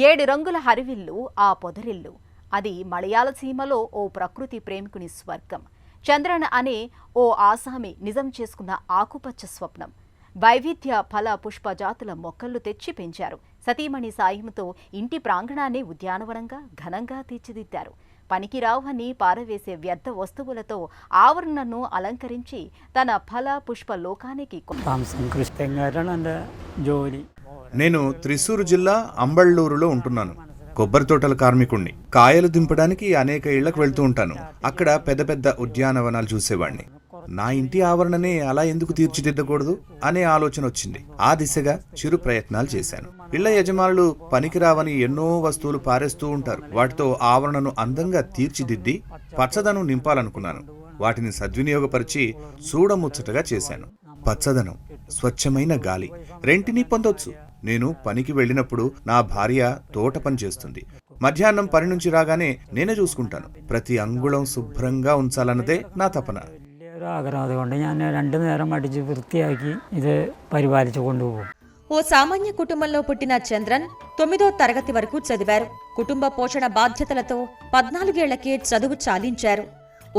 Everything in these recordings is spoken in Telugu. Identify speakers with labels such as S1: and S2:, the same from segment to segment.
S1: 7 రంగుల హరివిల్లు ఆ పొదరిల్లు. అది మలయాళ సీమలో ఓ ప్రకృతి ప్రేమికుని స్వర్గం. చంద్రన్ అనే ఓ ఆసామి నిజం చేసుకున్న ఆకుపచ్చ స్వప్నం. వైవిధ్య ఫల పుష్ప జాతుల మొక్కలు తెచ్చి పెంచారు. సతీమణి సాయంతో ఇంటి ప్రాంగణాన్ని ఉద్యానవనంగా ఘనంగా తీర్చిదిద్దారు. పనికిరావని పారవేసే వ్యర్థ వస్తువులతో ఆవరణను అలంకరించి తన ఫల పుష్ప లోకానికి
S2: నేను త్రిశూరు జిల్లా అంబళ్ళూరులో ఉంటున్నాను. కొబ్బరి తోటల కార్మికుణ్ణి. కాయలు దింపడానికి అనేక ఇళ్లకు వెళ్తూ ఉంటాను. అక్కడ పెద్ద పెద్ద ఉద్యానవనాలు చూసేవాణ్ణి. నా ఇంటి ఆవరణనే అలా ఎందుకు తీర్చిదిద్దకూడదు అనే ఆలోచన వచ్చింది. ఆ దిశగా చిరు ప్రయత్నాలు చేశాను. ఇళ్ల యజమానులు పనికిరావని ఎన్నో వస్తువులు పారేస్తూ ఉంటారు. వాటితో ఆవరణను అందంగా తీర్చిదిద్ది పచ్చదనం నింపాలనుకున్నాను. వాటిని సద్వినియోగపరిచి చూడముచ్చటగా చేశాను. పచ్చదనం, స్వచ్ఛమైన గాలి రెంటినీ పొందొచ్చు. నేను పనికి వెళ్ళినప్పుడు నా భార్య తోట పని చేస్తుంది. మధ్యాహ్నం పని నుంచి రాగానే నేనే చూసుకుంటాను. ప్రతి అంగుళం శుభ్రంగా ఉంచాలన్నదే నా తపన.
S3: ఓ సామాన్య కుటుంబంలో పుట్టిన చంద్రన్ 9వ తరగతి వరకు చదివారు. కుటుంబ పోషణ బాధ్యతలతో 14 ఏళ్లకే చదువు చాలించారు.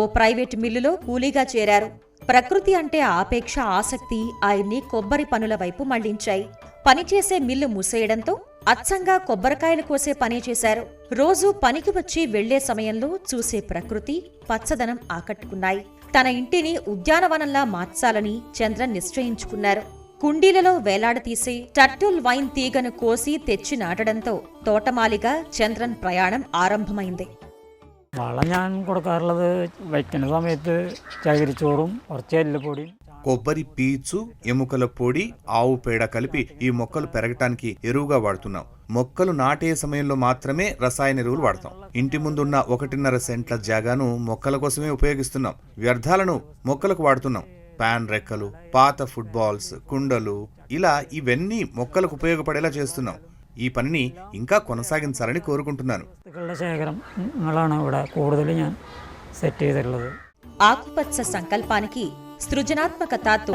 S3: ఓ ప్రైవేట్ మిల్లులో కూలీగా చేరారు. ప్రకృతి అంటే ఆపేక్ష, ఆసక్తి ఆయన్ని కొబ్బరి పనుల వైపు మళ్లించాయి. పనిచేసే మిల్లు మూసేయడంతో అచ్చంగా కొబ్బరికాయలు కోసే పని చేశారు. రోజూ పనికి వచ్చి వెళ్లే సమయంలో చూసే ప్రకృతి, పచ్చదనం ఆకట్టుకున్నాయి. తన ఇంటిని ఉద్యానవనంలా మార్చాలని చంద్రన్ నిశ్చయించుకున్నారు. కుండీలలో వేలాడతీసే టర్టిల్ వైన్ తీగను కోసి తెచ్చి నాటడంతో తోటమాలిగా చంద్రన్ ప్రయాణం ఆరంభమైంది.
S4: വളം ഞാൻ കൊടുക്കാറുള്ളത് വയ്ക്കുന്ന സമയത്ത് ചകിരിച്ചോറും കുറച്ച് എല്ലുപൊടിയും.
S2: కొబ్బరి పీచు, ఎముకల పొడి, ఆవు పేడ కలిపి ఈ మొక్కలు పెరగటానికి ఎరువుగా వాడుతున్నాం. మొక్కలు నాటే సమయంలో మాత్రమే రసాయన ఎరువులు వాడతాం. ఇంటి ముందున్న 1.5 సెంట్ల జాగాను మొక్కల కోసమే ఉపయోగిస్తున్నాం. వ్యర్థాలను మొక్కలకు వాడుతున్నాం. ప్యాన్ రెక్కలు, పాత ఫుట్బాల్స్, కుండలు, ఇలా ఇవన్నీ మొక్కలకు ఉపయోగపడేలా చేస్తున్నాం. ఈ పనిని ఇంకా కొనసాగించాలని కోరుకుంటున్నాను.
S3: ఆకుపచ్చ సంకల్పానికి సృజనాత్మకతతో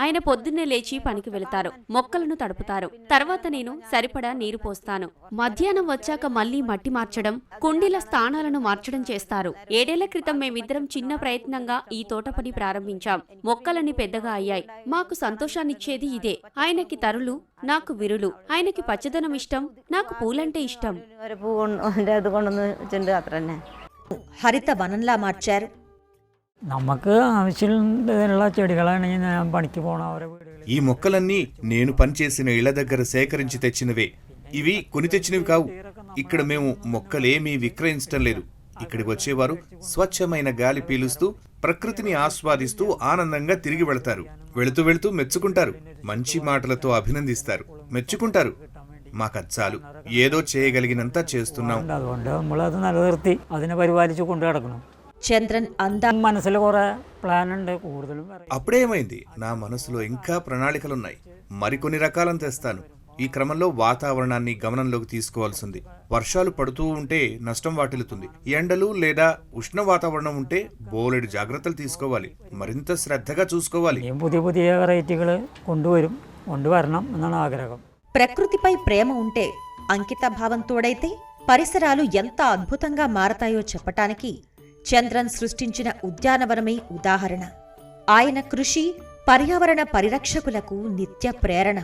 S5: ఆయన పొద్దున్నే లేచి పనికి వెళతారు. మొక్కలను తడుపుతారు. తర్వాత నేను సరిపడా నీరు పోస్తాను. మధ్యాహ్నం వచ్చాక మళ్లీ మట్టి మార్చడం, కుండీల స్థానాలను మార్చడం చేస్తారు. 7 ఏళ్ల క్రితం మేమిద్దరం చిన్న ప్రయత్నంగా ఈ తోట పని ప్రారంభించాం. మొక్కలన్నీ పెద్దగా అయ్యాయి. మాకు సంతోషాన్నిచ్చేది ఇదే. ఆయనకి తరులు, నాకు విరులు. ఆయనకి పచ్చదనం ఇష్టం, నాకు పూలంటే ఇష్టం.
S3: హరిత వనంలా మార్చారు.
S4: നമുക്ക് ആവശ്യമുള്ള ചെടികളാണെങ്കിൽ ഞാൻ പണിക്ക് പോകണം. അവരെ
S2: ఈ మొక్కలన్నీ నేను పనిచేసిన ఇళ్ల దగ్గర సేకరించి తెచ్చినవే. ఇవి కొని తెచ్చినవి కావు. ఇక్కడ మేము మొక్కలేమీ విక్రయించటం లేదు. ఇక్కడికి వచ్చేవారు స్వచ్ఛమైన గాలి పీలుస్తూ ప్రకృతిని ఆస్వాదిస్తూ ఆనందంగా తిరిగి వెళతారు. వెళుతూ వెళుతూ మెచ్చుకుంటారు. మంచి మాటలతో అభినందిస్తారు, మెచ్చుకుంటారు. మాకచ్చాలు, ఏదో చేయగలిగినంత చేస్తున్నాం.
S4: അതുകൊണ്ട് നമ്മളത് നിലനിർത്തി അതിനെ പരിപാലിച്ചു കൊണ്ടു നടക്കണം.
S3: చంద్రన్
S4: మనసులో కూడా ప్లాన్ ఉండే കൂടുതലും.
S2: అప్పుడేమైంది, నా మనసులో ఇంకా ప్రణాళికలున్నాయి. మరికొన్ని రకాలను తెస్తాను. ఈ క్రమంలో వాతావరణాన్ని గమనంలోకి తీసుకోవాల్సింది. వర్షాలు పడుతూ ఉంటే నష్టం వాటిల్లుతుంది. ఎండలు లేదా ఉష్ణ వాతావరణం ఉంటే బోలెడు జాగ్రత్తలు తీసుకోవాలి. మరింత శ్రద్ధగా చూసుకోవాలి.
S4: పుതിയ പുതിയ వెరైటీలు കൊണ്ടുവരണം എന്നാണ് ఆగ్రహం.
S3: ప్రకృతిపై ప్రేమ ఉంటే, అంకిత భావం తోడైతే పరిసరాలు ఎంత అద్భుతంగా మారతాయో చెప్పటానికి చంద్రన్ సృష్టించిన ఉద్యానవనమే ఉదాహరణ. ఆయన కృషి పర్యావరణ పరిరక్షకులకు నిత్య ప్రేరణ.